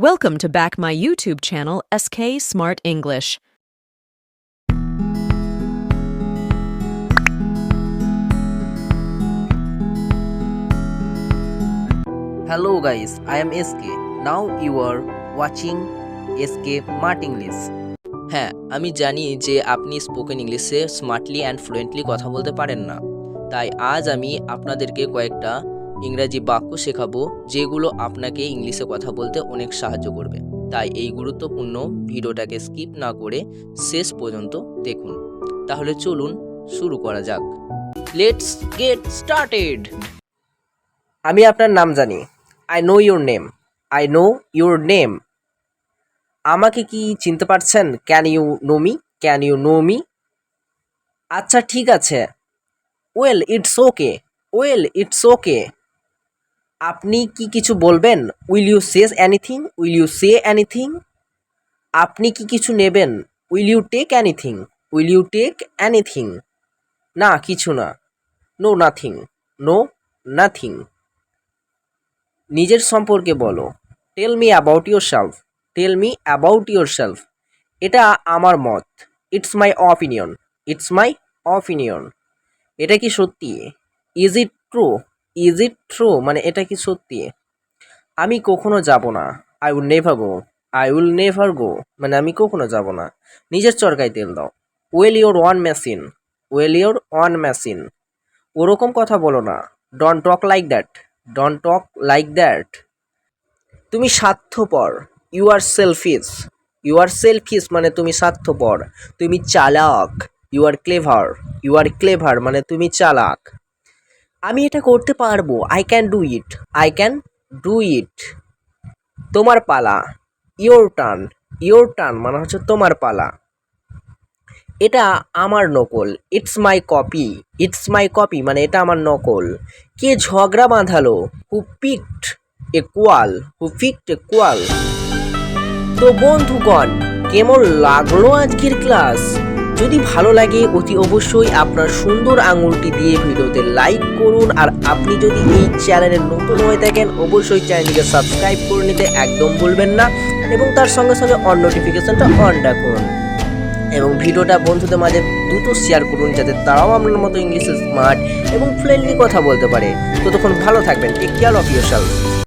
Welcome to back my YouTube channel, SK Smart English. Hello guys, I am SK. Now you are watching SK Smart English. হ্যাঁ, আমি জানি যে আপনি spoken ইংলিশে smartly and fluently কথা বলতে পারেন না। তাই আজ আমি আপনাদেরকে কয়েকটা ইংরাজি বাক্য শেখাবো যেগুলো আপনাকে ইংলিশে কথা বলতে অনেক সাহায্য করবে। তাই এই গুরুত্বপূর্ণ ভিডিওটাকে স্কিপ না করে শেষ পর্যন্ত দেখুন। তাহলে চলুন শুরু করা যাক। Let's get started. আমি আপনার নাম জানি। I know your name. I know your name. আমাকে কি চিনতে পারছেন? Can you know me? Can you know me? আচ্ছা ঠিক আছে। Well, it's okay. Well, it's okay. আপনি কি কিছু বলবেন? Will you say anything? Will you say anything? আপনি কি কিছু নেবেন? Will you take anything? Will you take anything? না কিছু না। No nothing. No nothing. নিজের সম্পর্কে বলো। Tell me about yourself. Tell me about yourself. এটা আমার মত। It's my opinion. It's my opinion. এটা কি সত্যি? Is it true? Is it true মানে এটা কি সত্যি? আমি কখনো যাব না। I will never go. I will never go মানে আমি কখনো যাব না। নিজের চরকায় তেল দাও। Oil your own machine. Oil your own machine. ওরকম কথা বলো না। Don't talk like that. Don't talk like that. তুমি স্বার্থপর। You are selfish. You are selfish মানে তুমি স্বার্থপর। তুমি চালাক। You are clever. You are clever মানে তুমি চালাক। আমি এটা করতে পারবো। I can do it. I can do it. তোমার পালা। Your turn. ইয়োর টার্ন মানে হচ্ছে তোমার পালা। এটা আমার নকল। It's my copy. It's my copy মানে এটা আমার নকল। কে ঝগড়া বাঁধালো? হু পিকড এ কোয়াল। হু পিকড এ কোয়াল। তো বন্ধুগণ, কেমন লাগলো আজকের ক্লাস? যদি ভালো লাগে অতি অবশ্যই আপনার সুন্দর আঙুলটি দিয়ে ভিডিওতে লাইক করুন। আর আপনি যদি এই চ্যানেলে নতুন হয়ে থাকেন অবশ্যই চ্যানেলটিকে সাবস্ক্রাইব করে নিতে একদম ভুলবেন না এবং তার সঙ্গে সঙ্গে অন নোটিফিকেশনটা অন রাখুন এবং ভিডিওটা বন্ধুদের মাঝে দ্রুত শেয়ার করুন যাতে তারাও আপনার মতো ইংলিশে স্মার্ট এবং ফ্লুয়েন্টলি কথা বলতে পারে। ততক্ষণ ভালো থাকবেন। Take care of yourself.